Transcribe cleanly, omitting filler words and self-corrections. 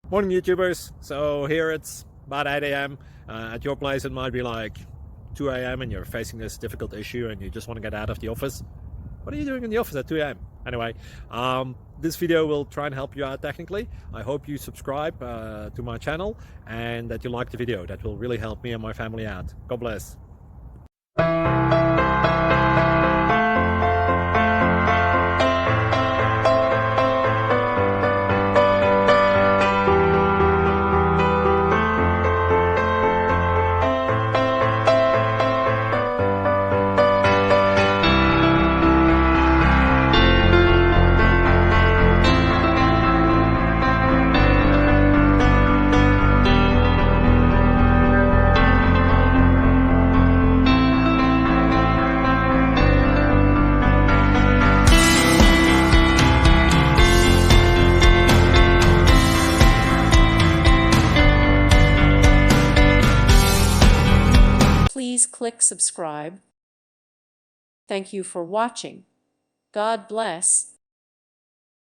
Morning YouTubers. So here it's about 8 a.m. At your place it might be like 2 a.m. and you're facing this difficult issue and you just want to get out of the office. What are you doing in the office at 2 a.m.? Anyway, this video will try and help you out technically. I hope you subscribe to my channel and that you like the video. That will really help me and my family out. God bless. Please click subscribe. Thank you for watching. God bless.